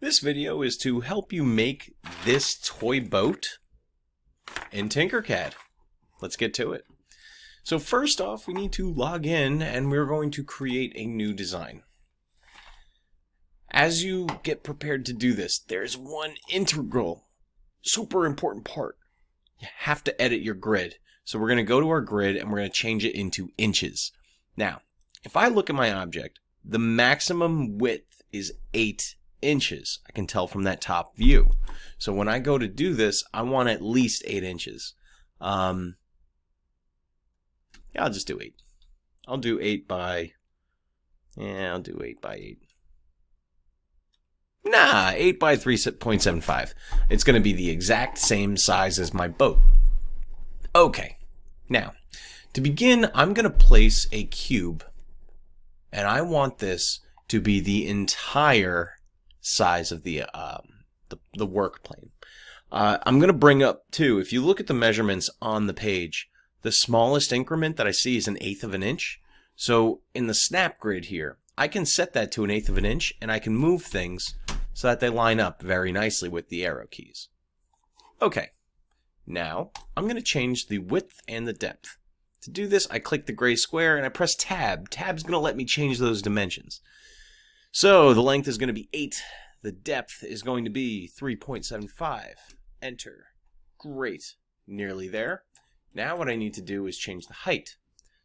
This video is to help you make this toy boat in Tinkercad. Let's get to it. So first off, we need to log in and we're going to create a new design. As you get prepared to do this, there's one integral, super important part. You have to edit your grid. So we're going to go to our grid and we're going to change it into inches. Now, if I look at my object, the maximum width is 8 inches. I can tell from that top view. So when I go to do this, I want at least 8 inches. Yeah, I'll just do 8. I'll do 8 by 8. Nah, 8 by 3.75. It's going to be the exact same size as my boat. Okay, now, to begin, I'm going to place a cube, and I want this to be the entire size of the work plane. I'm going to bring up, too, if you look at the measurements on the page, the smallest increment that I see is 1/8 of an inch. So in the snap grid here, I can set that to 1/8 of an inch, and I can move things so that they line up very nicely with the arrow keys. Okay, now I'm going to change the width and the depth. To do this, I click the gray square and I press Tab. Tab's going to let me change those dimensions. So the length is going to be 8. The depth is going to be 3.75. Enter. Great. Nearly there. Now what I need to do is change the height.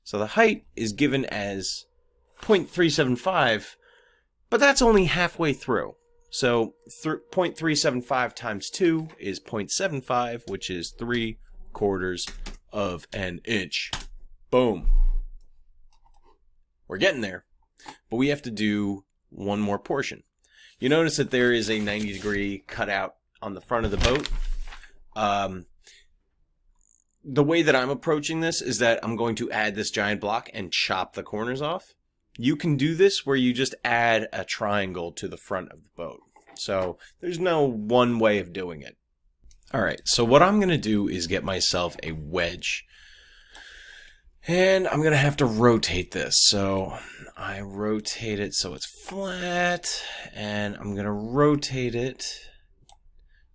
So the height is given as 0.375, but that's only halfway through. So 0.375 times 2 is 0.75, which is 3/4 of an inch. Boom. We're getting there. But we have to do one more portion. You notice that there is a 90-degree cutout on the front of the boat. The way that I'm approaching this is that I'm going to add this giant block and chop the corners off. You can do this where you just add a triangle to the front of the boat. So there's no one way of doing it. Alright, so what I'm going to do is get myself a wedge. And I'm going to have to rotate this. So I rotate it so it's flat. And I'm going to rotate it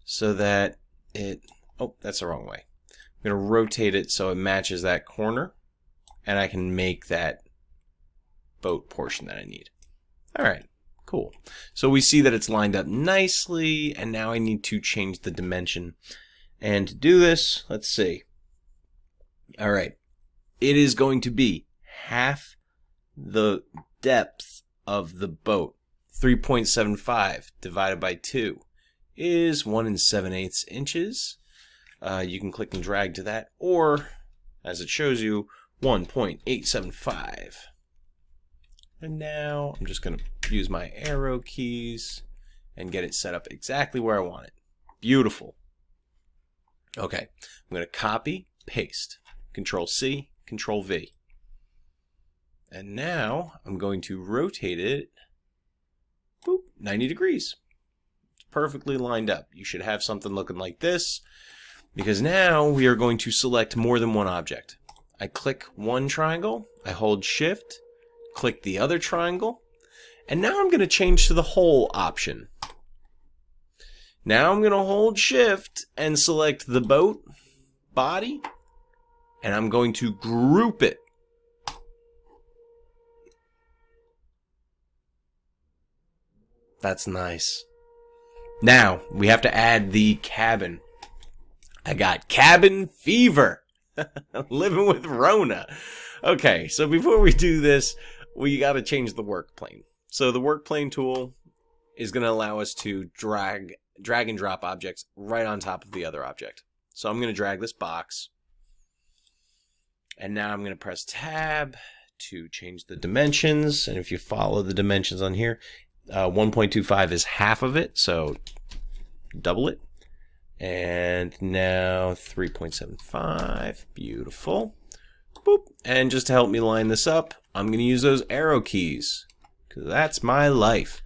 so that it... Oh, that's the wrong way. I'm going to rotate it so it matches that corner. And I can make that boat portion that I need. Alright, cool. So we see that it's lined up nicely. And now I need to change the dimension. And to do this, let's see. Alright. It is going to be half the depth of the boat. 3.75 divided by 2 is 1 7/8 inches. You can click and drag to that, or, as it shows you, 1.875. And now I'm just going to use my arrow keys and get it set up exactly where I want it. Beautiful. Okay, I'm going to copy, paste, Control C, Control V. And now I'm going to rotate it, boop, 90 degrees. It's perfectly lined up. You should have something looking like this, because now we are going to select more than one object. I click one triangle, I hold Shift, click the other triangle, and now I'm going to change to the whole option. Now I'm going to hold Shift and select the boat body, and I'm going to group it. That's nice. Now, we have to add the cabin. I got cabin fever. Living with Rona. Okay, so before we do this, we got to change the work plane. So the work plane tool is going to allow us to drag and drop objects right on top of the other object. So I'm going to drag this box. And now I'm going to press Tab to change the dimensions. And if you follow the dimensions on here, 1.25 is half of it, so double it. And now 3.75. Beautiful. Boop. And just to help me line this up, I'm going to use those arrow keys, because that's my life.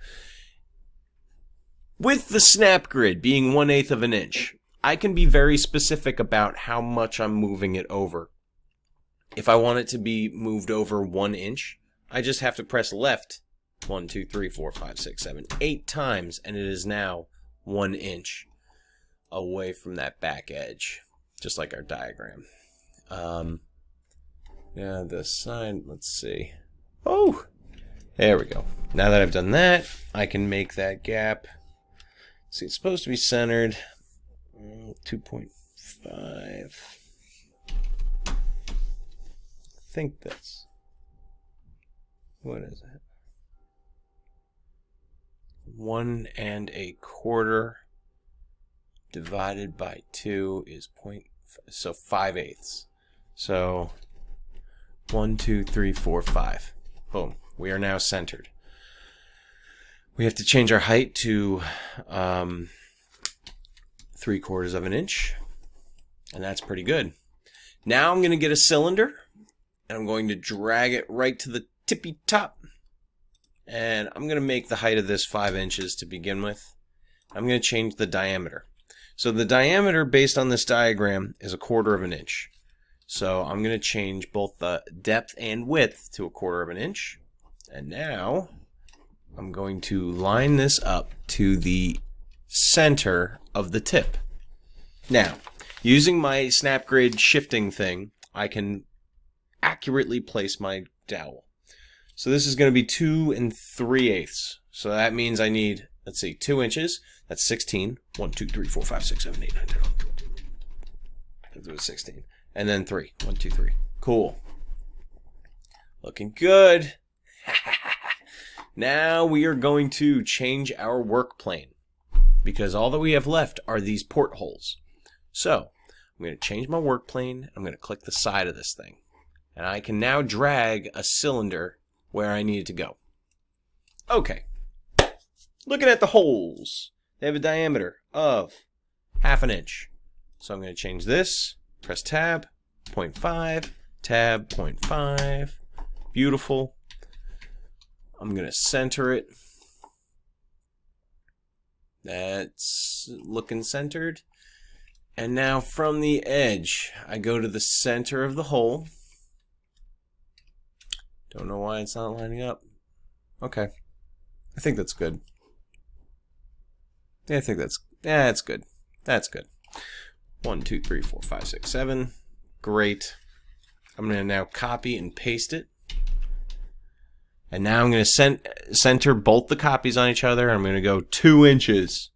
With the snap grid being 1/8 of an inch, I can be very specific about how much I'm moving it over. If I want it to be moved over 1 inch, I just have to press left 1, 2, 3, 4, 5, 6, 7, 8 times, and it is now 1 inch away from that back edge, just like our diagram. Yeah, the side, let's see. Oh, there we go. Now that I've done that, I can make that gap. See, it's supposed to be centered. 2.5. I think that's, what is it? 1 1/4 divided by 2 is 0.5, so 5/8. So 1, 2, 3, 4, 5. Boom. We are now centered. We have to change our height to 3/4 of an inch, and that's pretty good. Now I'm going to get a cylinder, and I'm going to drag it right to the tippy top, and I'm going to make the height of this 5 inches to begin with. I'm going to change the diameter. So the diameter based on this diagram is 1/4 of an inch. So I'm going to change both the depth and width to 1/4 of an inch. And now I'm going to line this up to the center of the tip. Now, using my snap grid shifting thing, I can accurately place my dowel. So this is going to be 2 3/8. So that means I need, let's see, 2 inches. That's 16. 1, 2, 3, 4, 5, 6, 7, 8, 9, 10. Let's do it 16. And then 3. 1, 2, 3. Cool. Looking good. Now we are going to change our work plane, because all that we have left are these portholes. So I'm going to change my work plane. I'm going to click the side of this thing, and I can now drag a cylinder where I need it to go. Okay. Looking at the holes, they have a diameter of 1/2 inch. So I'm going to change this. Press tab, 0.5, tab, 0.5. Beautiful. I'm going to center it. That's looking centered. And now from the edge, I go to the center of the hole. Don't know why it's not lining up. Okay. I think that's good. Yeah, I think that's good. That's good. 1, 2, 3, 4, 5, 6, 7. Great. I'm going to now copy and paste it. And now I'm going to center both the copies on each other. I'm going to go 2 inches.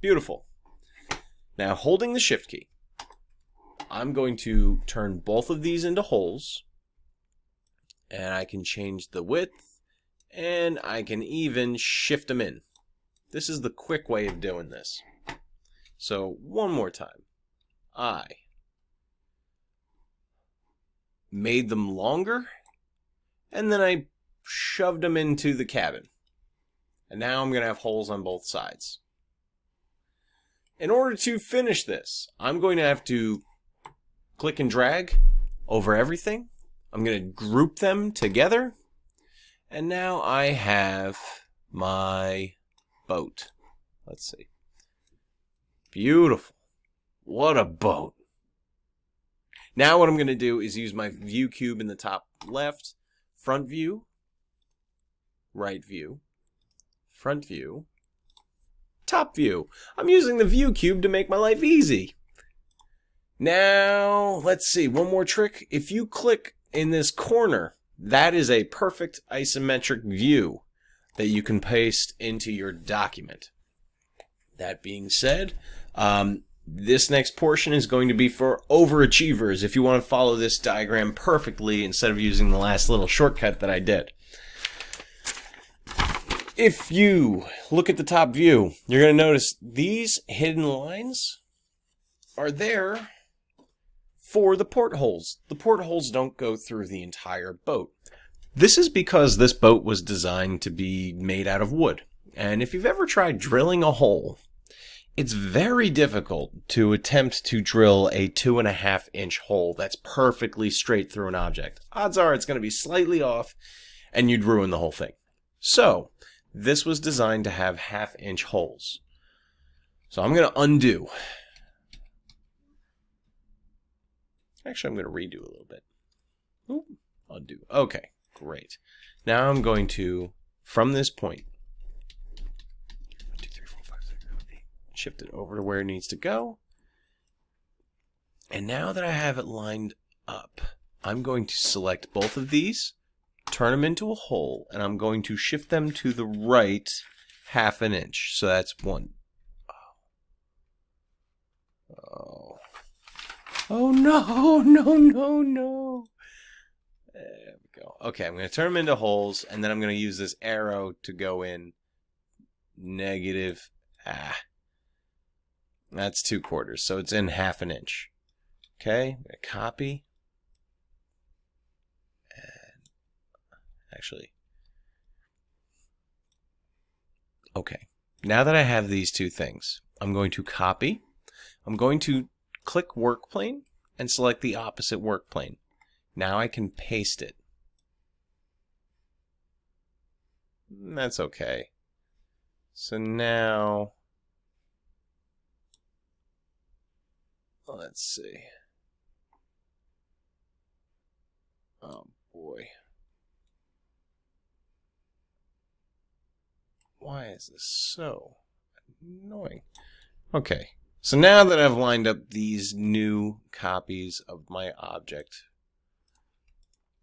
Beautiful. Now, holding the shift key, I'm going to turn both of these into holes. And I can change the width. And I can even shift them in. This is the quick way of doing this. So, one more time. I made them longer, and then I shoved them into the cabin. And now I'm going to have holes on both sides. In order to finish this, I'm going to have to click and drag over everything. I'm going to group them together. And now I have my boat. Let's see. Beautiful. What a boat. Now what I'm going to do is use my view cube in the top left, front view, right view, front view, top view. I'm using the view cube to make my life easy. Now, let's see, one more trick. If you click in this corner, that is a perfect isometric view that you can paste into your document. That being said, this next portion is going to be for overachievers if you want to follow this diagram perfectly instead of using the last little shortcut that I did. If you look at the top view, you're going to notice these hidden lines are there for the portholes. The portholes don't go through the entire boat. This is because this boat was designed to be made out of wood. And if you've ever tried drilling a hole, it's very difficult to attempt to drill a 2.5 inch hole that's perfectly straight through an object. Odds are it's going to be slightly off and you'd ruin the whole thing. So, this was designed to have 1/2 inch holes. So I'm going to undo. Actually, I'm going to redo a little bit. Ooh, undo. Okay. Great. Now I'm going to, from this point, 1, 2, 3, 4, 5, 6, 7, 8, shift it over to where it needs to go. And now that I have it lined up, I'm going to select both of these, turn them into a hole, and I'm going to shift them to the right 1/2 inch. So that's 1. Oh no, no, no, no. There we go. Okay, I'm going to turn them into holes, and then I'm going to use this arrow to go in negative. That's 2/4, so it's in 1/2 inch. Okay, I'm going to copy. And actually, okay. Now that I have these two things, I'm going to copy. I'm going to click work plane and select the opposite work plane. Now I can paste it. That's okay. So now, let's see. Oh boy. Why is this so annoying? Okay. So now that I've lined up these new copies of my object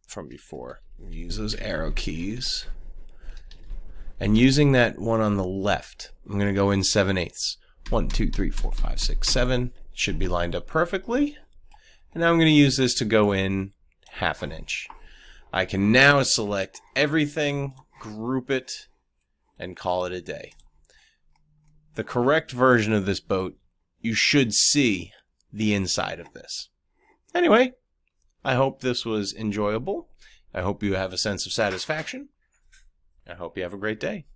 from before, use those arrow keys. And using that one on the left, I'm going to go in 7/8. 1, 2, 3, 4, 5, 6, 7. It should be lined up perfectly. And now I'm going to use this to go in 1/2 inch. I can now select everything, group it, and call it a day. The correct version of this boat, you should see the inside of this. Anyway, I hope this was enjoyable. I hope you have a sense of satisfaction. I hope you have a great day.